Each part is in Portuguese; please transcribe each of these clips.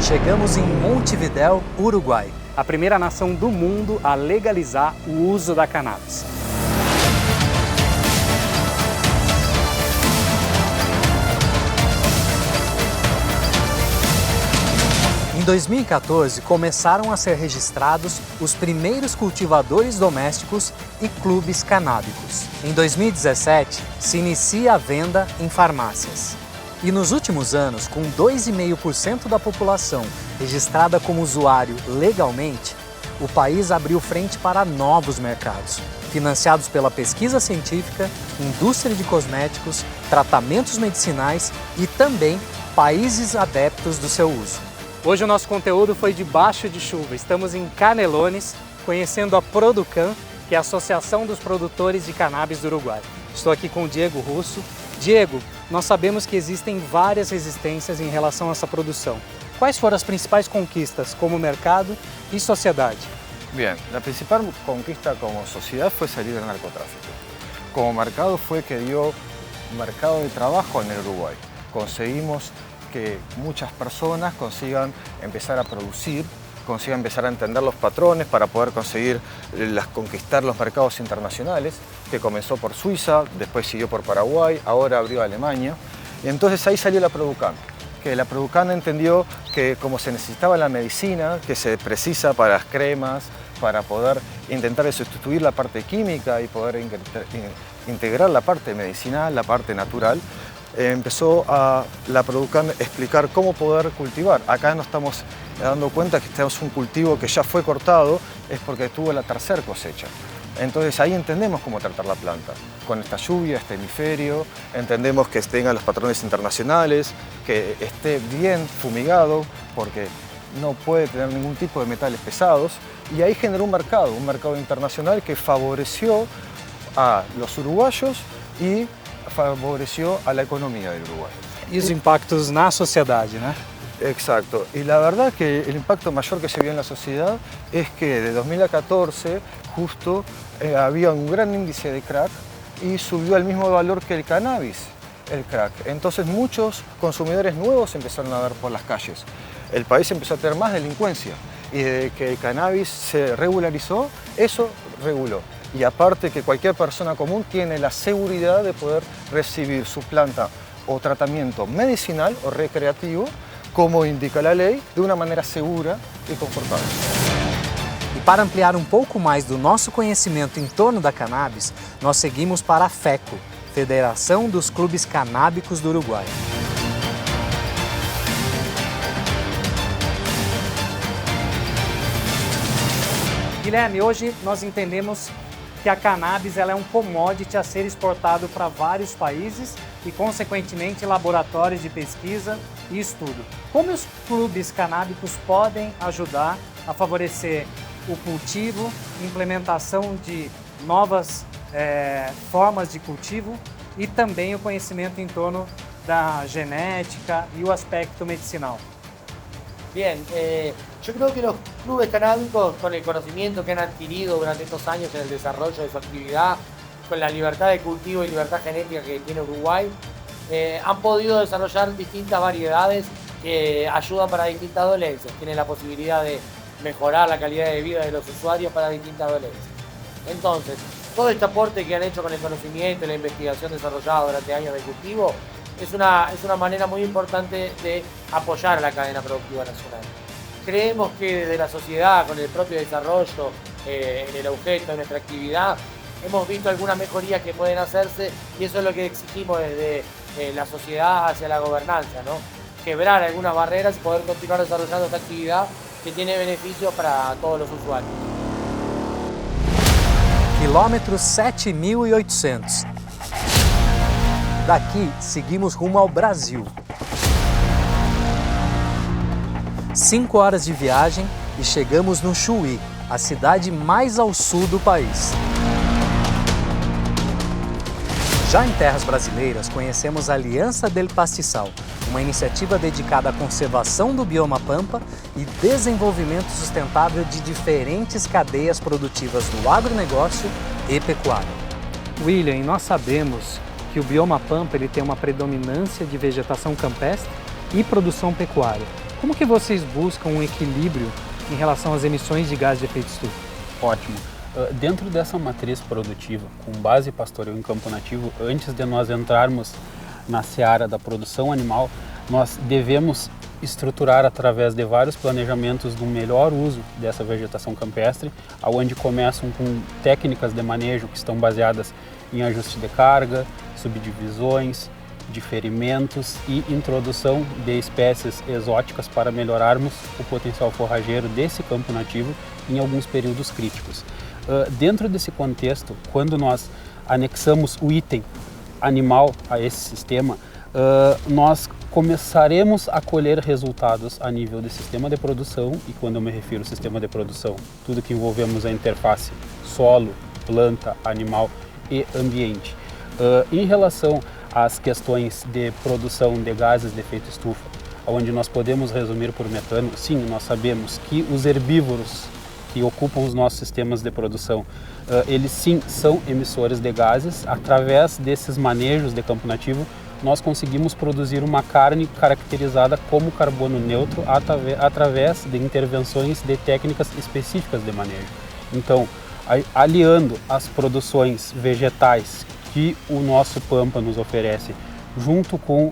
Chegamos em Montevidéu, Uruguai. A primeira nação do mundo a legalizar o uso da cannabis. Em 2014, começaram a ser registrados os primeiros cultivadores domésticos e clubes canábicos. Em 2017, se inicia a venda em farmácias. E nos últimos anos, com 2,5% da população registrada como usuário legalmente, o país abriu frente para novos mercados, financiados pela pesquisa científica, indústria de cosméticos, tratamentos medicinais e também países adeptos do seu uso. Hoje o nosso conteúdo foi debaixo de chuva. Estamos em Canelones, conhecendo a Producan, que é a Associação dos Produtores de Cannabis do Uruguai. Estou aqui com o Diego Russo. Diego, nós sabemos que existem várias resistências em relação a essa produção. Quais foram as principais conquistas como mercado y sociedad? Bien, la principal conquista como sociedad fue salir del narcotráfico. Como mercado fue que dio mercado de trabajo en el Uruguay. Conseguimos que muchas personas consigan empezar a producir, consigan empezar a entender los patrones para poder conseguir conquistar los mercados internacionales, que comenzó por Suiza, después siguió por Paraguay, ahora abrió Alemania. Y entonces ahí salió la Producan, que la Producan entendió que como se necesitaba la medicina, que se precisa para las cremas, para poder intentar sustituir la parte química y poder integrar la parte medicinal, la parte natural, empezó a la Producan explicar cómo poder cultivar. Acá nos estamos dando cuenta que tenemos un cultivo que ya fue cortado, es porque tuvo la tercera cosecha. Entonces ahí entendemos cómo tratar la planta. Con esta lluvia, este hemisferio, entendemos que tenga los patrones internacionales, que esté bien fumigado, porque no puede tener ningún tipo de metales pesados. Y ahí generó un mercado internacional que favoreció a los uruguayos y favoreció a la economía del Uruguay. E os impactos na sociedade, né? Exacto. Y la verdad que el impacto mayor que se vio en la sociedad es que de 2014 justo había un gran índice de crack y subió al mismo valor que el cannabis, el crack. Entonces muchos consumidores nuevos empezaron a ver por las calles. El país empezó a tener más delincuencia y desde que el cannabis se regularizó, eso reguló. Y aparte que cualquier persona común tiene la seguridad de poder recibir su planta o tratamiento medicinal o recreativo, como indica la ley, de una manera segura e confortável. E para ampliar um pouco mais do nosso conhecimento em torno da cannabis, nós seguimos para a FECO, Federação dos Clubes Canábicos do Uruguai. Guilherme, hoje nós entendemos que a cannabis ela é um commodity a ser exportado para vários países e, consequentemente, laboratórios de pesquisa e estudo. Como os clubes canábicos podem ajudar a favorecer o cultivo, implementação de novas formas de cultivo e também o conhecimento em torno da genética y o aspecto medicinal? Bien, yo creo que los clubes canábicos, con el conocimiento que han adquirido durante estos años en el desarrollo de su actividad, con la libertad de cultivo y libertad genética que tiene Uruguay, han podido desarrollar distintas variedades que ayudan para distintas dolencias. Tienen la posibilidad de mejorar la calidad de vida de los usuarios para distintas dolencias. Entonces, todo este aporte que han hecho con el conocimiento y la investigación desarrollada durante años de cultivo es una manera muy importante de apoyar a la cadena productiva nacional. Creemos que desde la sociedad, con el propio desarrollo en el objeto de nuestra actividad, hemos visto algunas mejorías que pueden hacerse y eso es lo que exigimos desde la sociedad hacia la gobernanza, ¿no? Quebrar algunas barreras y poder continuar desarrollando esta actividad que tiene beneficios para todos los usuarios. Quilômetro 7.800. Daqui, seguimos rumo ao Brasil. 5 horas de viagem e chegamos no Chuí, a cidade mais ao sul do país. Já em terras brasileiras, conhecemos a Aliança del Pastizal, uma iniciativa dedicada à conservação do bioma pampa e desenvolvimento sustentável de diferentes cadeias produtivas do agronegócio e pecuária. William, nós sabemos que o bioma pampa ele tem uma predominância de vegetação campestre e produção pecuária. Como que vocês buscam um equilíbrio em relação às emissões de gás de efeito estufa? Ótimo. Dentro dessa matriz produtiva, com base pastoril em campo nativo, antes de nós entrarmos na seara da produção animal, nós devemos estruturar através de vários planejamentos do melhor uso dessa vegetação campestre, onde começam com técnicas de manejo que estão baseadas em ajuste de carga, subdivisões, diferimentos e introdução de espécies exóticas para melhorarmos o potencial forrageiro desse campo nativo em alguns períodos críticos. Dentro desse contexto, quando nós anexamos o item animal a esse sistema, nós começaremos a colher resultados a nível de sistema de produção, e quando eu me refiro ao sistema de produção, tudo que envolvemos a interface solo, planta, animal e ambiente. Em relação às questões de produção de gases de efeito estufa, onde nós podemos resumir por metano, sim, nós sabemos que os herbívoros que ocupam os nossos sistemas de produção, eles sim são emissores de gases. Através desses manejos de campo nativo, nós conseguimos produzir uma carne caracterizada como carbono neutro através de intervenções de técnicas específicas de manejo. Então, aliando as produções vegetais que o nosso Pampa nos oferece, junto com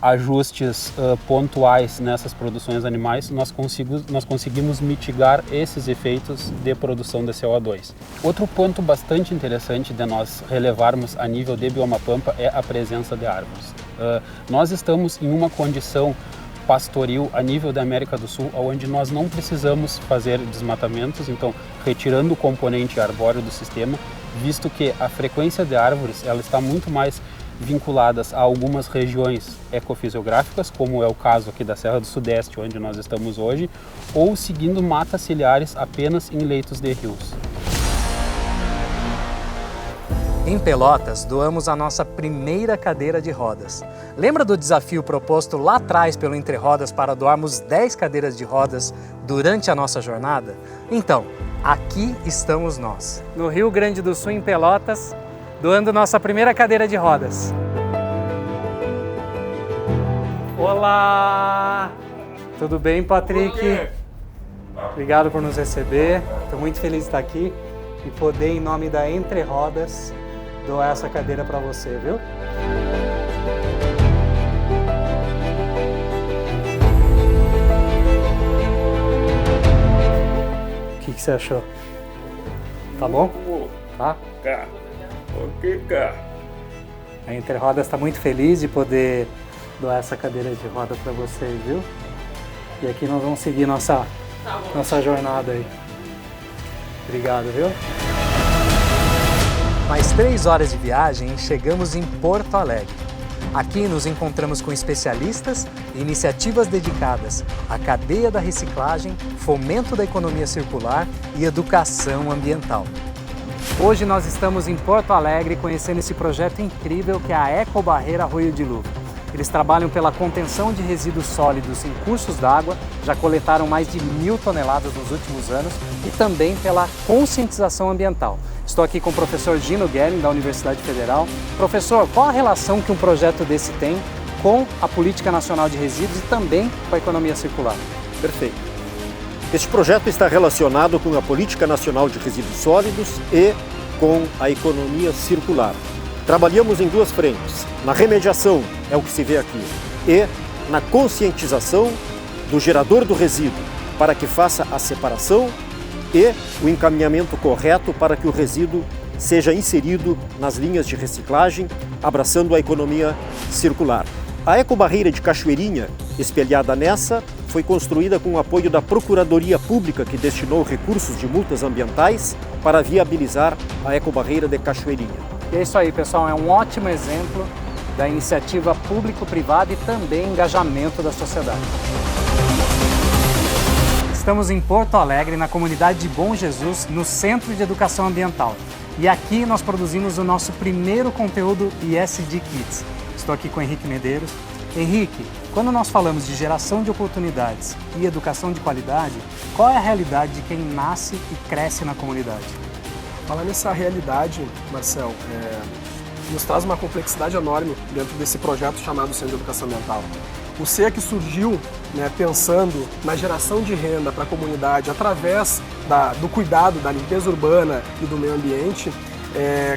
ajustes pontuais nessas produções animais, nós conseguimos mitigar esses efeitos de produção de CO2. Outro ponto bastante interessante de nós relevarmos a nível de bioma Pampa é a presença de árvores. Nós estamos em uma condição pastoril a nível da América do Sul, onde nós não precisamos fazer desmatamentos, então retirando o componente arbóreo do sistema, visto que a frequência de árvores ela está muito mais vinculadas a algumas regiões ecofisiográficas, como é o caso aqui da Serra do Sudeste, onde nós estamos hoje, ou seguindo matas ciliares apenas em leitos de rios. Em Pelotas, doamos a nossa primeira cadeira de rodas. Lembra do desafio proposto lá atrás pelo Entre Rodas para doarmos 10 cadeiras de rodas durante a nossa jornada? Então, aqui estamos nós. No Rio Grande do Sul, em Pelotas, doando nossa primeira cadeira de rodas. Olá! Tudo bem, Patrick? Obrigado por nos receber. Estou muito feliz de estar aqui e poder, em nome da Entre Rodas, doar essa cadeira para você, viu? O que você achou? Tá bom? Tá? A Entre Rodas está muito feliz de poder doar essa cadeira de roda para vocês, viu? E aqui nós vamos seguir nossa jornada aí. Obrigado, viu? Mais 3 horas de viagem e chegamos em Porto Alegre. Aqui nos encontramos com especialistas e iniciativas dedicadas à cadeia da reciclagem, fomento da economia circular e educação ambiental. Hoje nós estamos em Porto Alegre conhecendo esse projeto incrível que é a Ecobarreira Arroio de Luva. Eles trabalham pela contenção de resíduos sólidos em cursos d'água, já coletaram mais de 1.000 toneladas nos últimos anos, e também pela conscientização ambiental. Estou aqui com o professor Gino Guerin, da Universidade Federal. Professor, qual a relação que um projeto desse tem com a Política Nacional de Resíduos e também com a economia circular? Perfeito. Este projeto está relacionado com a Política Nacional de Resíduos Sólidos e com a economia circular. Trabalhamos em 2 frentes, na remediação, é o que se vê aqui, e na conscientização do gerador do resíduo, para que faça a separação e o encaminhamento correto para que o resíduo seja inserido nas linhas de reciclagem, abraçando a economia circular. A ecobarreira de Cachoeirinha, espelhada nessa, foi construída com o apoio da Procuradoria Pública, que destinou recursos de multas ambientais para viabilizar a ecobarreira de Cachoeirinha. E é isso aí, pessoal, é um ótimo exemplo da iniciativa público-privada e também engajamento da sociedade. Estamos em Porto Alegre, na comunidade de Bom Jesus, no Centro de Educação Ambiental. E aqui nós produzimos o nosso primeiro conteúdo ESG Kids. Estou aqui com o Henrique Medeiros. Henrique, quando nós falamos de geração de oportunidades e educação de qualidade, qual é a realidade de quem nasce e cresce na comunidade? Falar nessa realidade, Marcel, nos traz uma complexidade enorme dentro desse projeto chamado Centro de Educação Ambiental. O CEA que surgiu, né, pensando na geração de renda para a comunidade através do cuidado da limpeza urbana e do meio ambiente,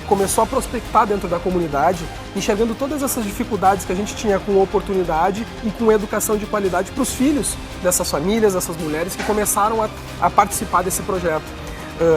começou a prospectar dentro da comunidade, enxergando todas essas dificuldades que a gente tinha com oportunidade e com educação de qualidade para os filhos dessas famílias, dessas mulheres que começaram a participar desse projeto.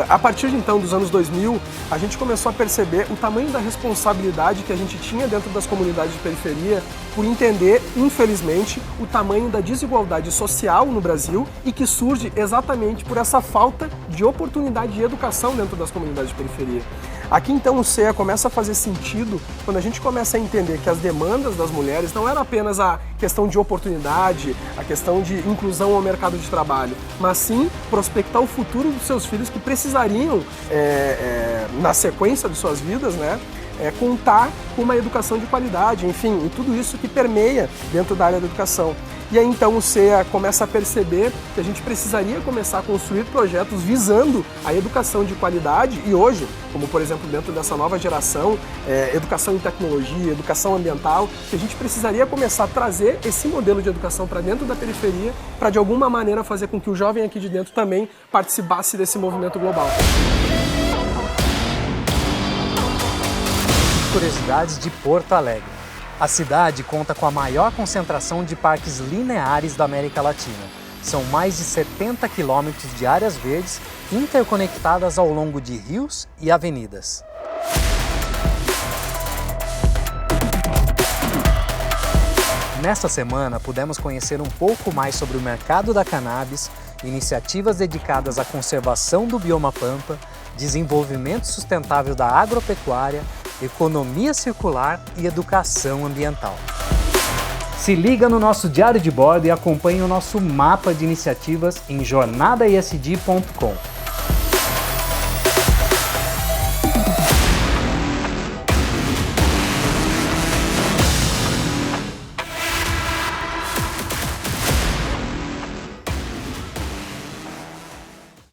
A partir de então, dos anos 2000, a gente começou a perceber o tamanho da responsabilidade que a gente tinha dentro das comunidades de periferia por entender, infelizmente, o tamanho da desigualdade social no Brasil e que surge exatamente por essa falta de oportunidade de educação dentro das comunidades de periferia. Aqui então o CEA começa a fazer sentido quando a gente começa a entender que as demandas das mulheres não eram apenas a questão de oportunidade, a questão de inclusão ao mercado de trabalho, mas sim prospectar o futuro dos seus filhos que precisariam, na sequência de suas vidas, né, contar com uma educação de qualidade, enfim, e tudo isso que permeia dentro da área da educação. E aí então o CEA começa a perceber que a gente precisaria começar a construir projetos visando a educação de qualidade e hoje, como por exemplo dentro dessa nova geração, educação em tecnologia, educação ambiental, que a gente precisaria começar a trazer esse modelo de educação para dentro da periferia para de alguma maneira fazer com que o jovem aqui de dentro também participasse desse movimento global. Curiosidades de Porto Alegre. A cidade conta com a maior concentração de parques lineares da América Latina. São mais de 70 quilômetros de áreas verdes interconectadas ao longo de rios e avenidas. Nesta semana, pudemos conhecer um pouco mais sobre o mercado da cannabis, iniciativas dedicadas à conservação do bioma pampa, desenvolvimento sustentável da agropecuária, economia circular e educação ambiental. Se liga no nosso diário de bordo e acompanhe o nosso mapa de iniciativas em jornadaesg.com.